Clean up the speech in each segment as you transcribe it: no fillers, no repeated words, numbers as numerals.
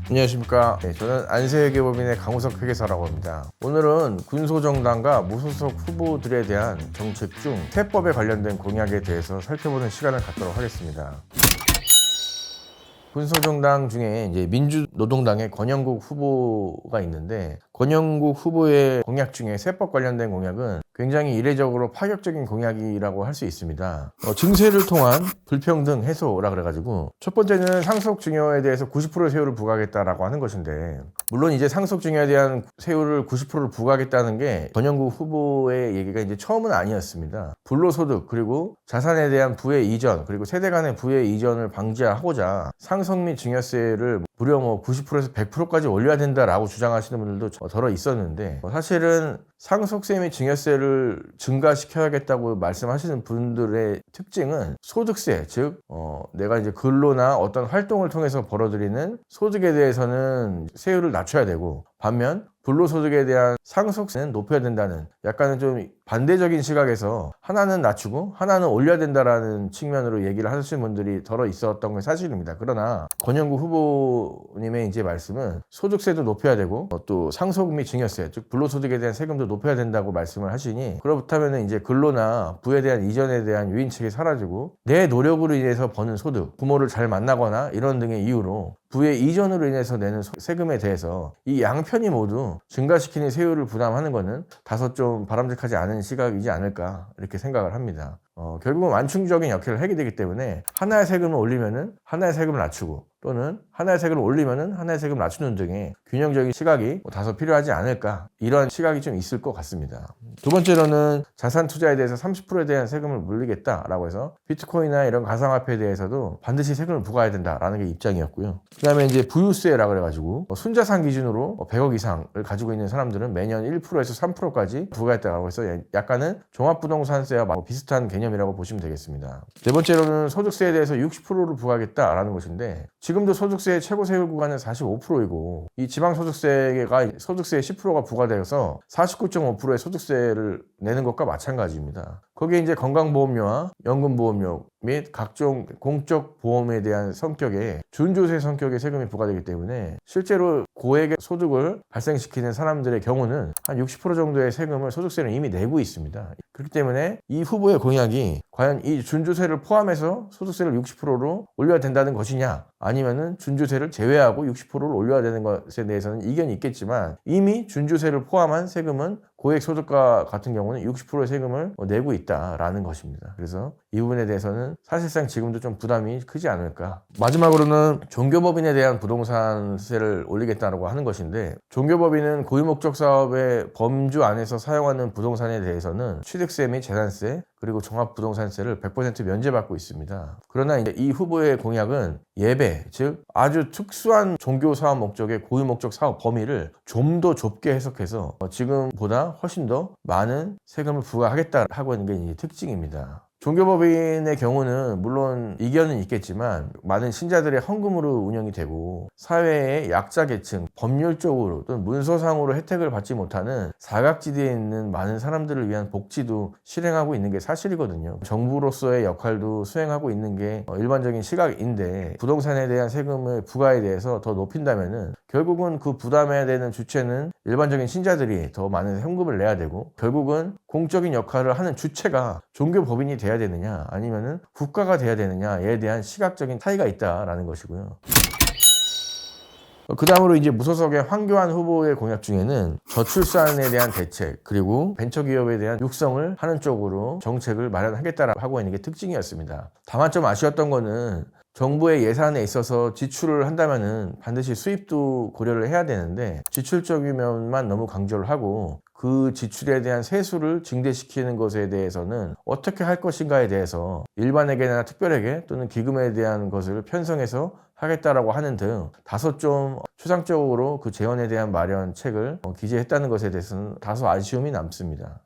안녕하십니까. 저는 안세회계법인의 강우석 회계사라고 합니다. 오늘은 군소정당과 무소속 후보들에 대한 정책 중 세법에 관련된 공약에 대해서 살펴보는 시간을 갖도록 하겠습니다. 군소정당 중에 이제 민주노동당의 권영국 후보가 있는데, 권영국 후보의 공약 중에 세법 관련된 공약은 굉장히 이례적으로 파격적인 공약이라고 할 수 있습니다. 증세를 통한 불평등 해소라 그래가지고, 첫 번째는 상속 증여에 대해서 90%의 세율을 부과하겠다라고 하는 것인데, 물론 이제 상속 증여에 대한 세율을 90%를 부과하겠다는 게 권영국 후보의 얘기가 이제 처음은 아니었습니다. 불로소득 그리고 자산에 대한 부의 이전, 그리고 세대 간의 부의 이전을 방지하고자 상속 및 증여세를 무려 90%에서 100%까지 올려야 된다라고 주장하시는 분들도 더러 있었는데, 사실은 상속세 및 증여세를 증가시켜야겠다고 말씀하시는 분들의 특징은 소득세, 즉 내가 이제 근로나 어떤 활동을 통해서 벌어들이는 소득에 대해서는 세율을 낮춰야 되고, 반면 불로소득에 대한 상속세는 높여야 된다는 약간은 좀 반대적인 시각에서 하나는 낮추고 하나는 올려야 된다라는 측면으로 얘기를 하시는 분들이 더러 있었던 게 사실입니다. 그러나 권영국 후보님의 이제 말씀은 소득세도 높여야 되고 또 상속 및 증여세, 즉 불로소득에 대한 세금도 높여야 된다고 말씀을 하시니, 그렇다면 이제 근로나 부에 대한 이전에 대한 유인책이 사라지고 내 노력으로 인해서 버는 소득, 부모를 잘 만나거나 이런 등의 이유로 부의 이전으로 인해서 내는 세금에 대해서 이 양편이 모두 증가시키는 세율을 부담하는 것은 다소 좀 바람직하지 않은 시각이지 않을까 이렇게 생각을 합니다. 결국은 완충적인 역할을 하게 되기 때문에 하나의 세금을 올리면은 하나의 세금을 낮추고, 또는 하나의 세금을 올리면은 하나의 세금을 낮추는 등의 균형적인 시각이 다소 필요하지 않을까, 이런 시각이 좀 있을 것 같습니다. 두 번째로는 자산 투자에 대해서 30%에 대한 세금을 물리겠다라고 해서 비트코인이나 이런 가상화폐에 대해서도 반드시 세금을 부과해야 된다라는 게 입장이었고요. 그 다음에 이제 부유세라 그래가지고 순자산 기준으로 100억 이상을 가지고 있는 사람들은 매년 1%에서 3%까지 부과했다고 해서 약간은 종합부동산세와 비슷한 개념이라고 보시면 되겠습니다. 네 번째로는 소득세에 대해서 60%를 부과하겠다라는 것인데, 지금도 소득세의 최고 세율 구간은 45%이고 이 지방소득세가 소득세의 10%가 부과되어서 49.5%의 소득세를 내는 것과 마찬가지입니다. 거기에 이제 건강보험료와 연금보험료 및 각종 공적 보험에 대한 성격의 준조세 성격의 세금이 부과되기 때문에 실제로 고액의 소득을 발생시키는 사람들의 경우는 한 60% 정도의 세금을 소득세를 이미 내고 있습니다. 그렇기 때문에 이 후보의 공약이 과연 이 준조세를 포함해서 소득세를 60%로 올려야 된다는 것이냐, 아니면은 준조세를 제외하고 60%를 올려야 되는 것에 대해서는 이견이 있겠지만, 이미 준조세를 포함한 세금은 고액 소득가 같은 경우는 60%의 세금을 내고 있다라는 것입니다. 그래서 이 부분에 대해서는 사실상 지금도 좀 부담이 크지 않을까. 마지막으로는 종교법인에 대한 부동산세를 올리겠다고 하는 것인데, 종교법인은 고유목적 사업의 범주 안에서 사용하는 부동산에 대해서는 취득세 및 재산세 그리고 종합부동산세를 100% 면제받고 있습니다. 그러나 이제 이 후보의 공약은 예배, 즉 아주 특수한 종교사업 목적의 고유목적 사업 범위를 좀 더 좁게 해석해서 지금보다 훨씬 더 많은 세금을 부과하겠다 하고 있는 게 이제 특징입니다. 종교법인의 경우는 물론 이견은 있겠지만 많은 신자들의 헌금으로 운영이 되고, 사회의 약자 계층, 법률적으로 또는 문서상으로 혜택을 받지 못하는 사각지대에 있는 많은 사람들을 위한 복지도 실행하고 있는 게 사실이거든요. 정부로서의 역할도 수행하고 있는 게 일반적인 시각인데, 부동산에 대한 세금의 부과에 대해서 더 높인다면은 결국은 그 부담해야 되는 주체는 일반적인 신자들이 더 많은 현금을 내야 되고, 결국은 공적인 역할을 하는 주체가 종교법인이 돼야 되느냐 아니면은 국가가 돼야 되느냐에 대한 시각적인 차이가 있다라는 것이고요. 그 다음으로 이제 무소속의 황교안 후보의 공약 중에는 저출산에 대한 대책, 그리고 벤처기업에 대한 육성을 하는 쪽으로 정책을 마련하겠다라고 하고 있는 게 특징이었습니다. 다만 좀 아쉬웠던 거는, 정부의 예산에 있어서 지출을 한다면은 반드시 수입도 고려를 해야 되는데, 지출적인 면만 너무 강조를 하고 그 지출에 대한 세수를 증대시키는 것에 대해서는 어떻게 할 것인가에 대해서 일반에게나 특별에게 또는 기금에 대한 것을 편성해서 하겠다라고 하는 등 다소 좀 추상적으로 그 재원에 대한 마련책을 기재했다는 것에 대해서는 다소 아쉬움이 남습니다.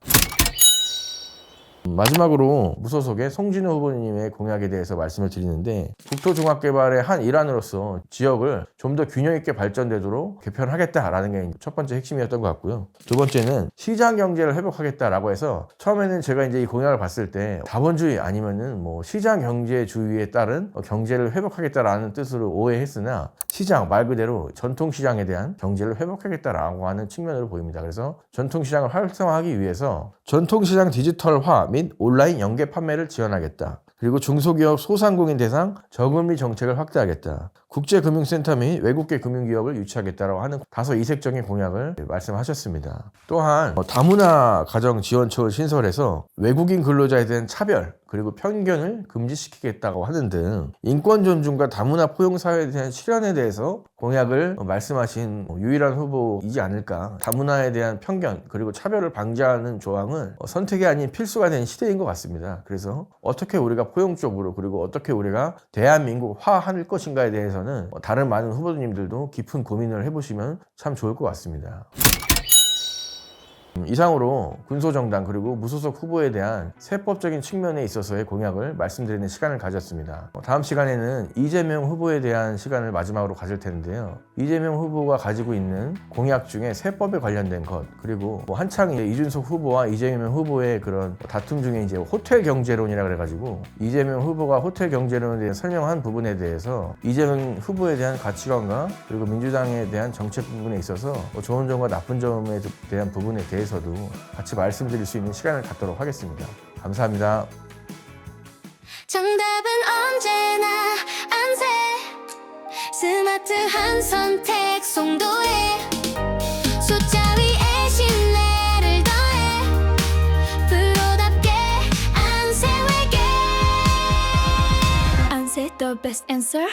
마지막으로 무소속의 송진우 후보님의 공약에 대해서 말씀을 드리는데, 국토종합개발의 한 일환으로서 지역을 좀 더 균형 있게 발전되도록 개편하겠다라는 게 첫 번째 핵심이었던 것 같고요. 두 번째는 시장 경제를 회복하겠다라고 해서, 처음에는 제가 이제 이 공약을 봤을 때 자본주의 아니면은 뭐 시장 경제주의에 따른 경제를 회복하겠다라는 뜻으로 오해했으나, 시장 말 그대로 전통시장에 대한 경제를 회복하겠다라고 하는 측면으로 보입니다. 그래서 전통시장을 활성화하기 위해서 전통시장 디지털화 및 온라인 연계 판매를 지원하겠다. 그리고 중소기업 소상공인 대상 저금리 정책을 확대하겠다. 국제금융센터 및 외국계 금융기업을 유치하겠다라고 하는 다소 이색적인 공약을 말씀하셨습니다. 또한 다문화 가정지원처를 신설해서 외국인 근로자에 대한 차별 그리고 편견을 금지시키겠다고 하는 등 인권 존중과 다문화 포용 사회에 대한 실현에 대해서 공약을 말씀하신 유일한 후보이지 않을까. 다문화에 대한 편견 그리고 차별을 방지하는 조항은 선택이 아닌 필수가 된 시대인 것 같습니다. 그래서 어떻게 우리가 포용적으로, 그리고 어떻게 우리가 대한민국화할 것인가에 대해서는 다른 많은 후보님들도 깊은 고민을 해보시면 참 좋을 것 같습니다. 이상으로 군소정당 그리고 무소속 후보에 대한 세법적인 측면에 있어서의 공약을 말씀드리는 시간을 가졌습니다. 다음 시간에는 이재명 후보에 대한 시간을 마지막으로 가질 텐데요. 이재명 후보가 가지고 있는 공약 중에 세법에 관련된 것, 그리고 한창 이준석 후보와 이재명 후보의 그런 다툼 중에 이제 호텔 경제론이라 그래가지고, 이재명 후보가 호텔 경제론에 대해 설명한 부분에 대해서 이재명 후보에 대한 가치관과 그리고 민주당에 대한 정책 부분에 있어서 좋은 점과 나쁜 점에 대한 부분에 대해서도 같이 말씀드릴 수 있는 시간을 갖도록 하겠습니다. 감사합니다. 정답은 언제나 안새 스마트한 선택 송도에 숫자 위에 신뢰를 더해 프로답게 안새 외계 안새 the best answer.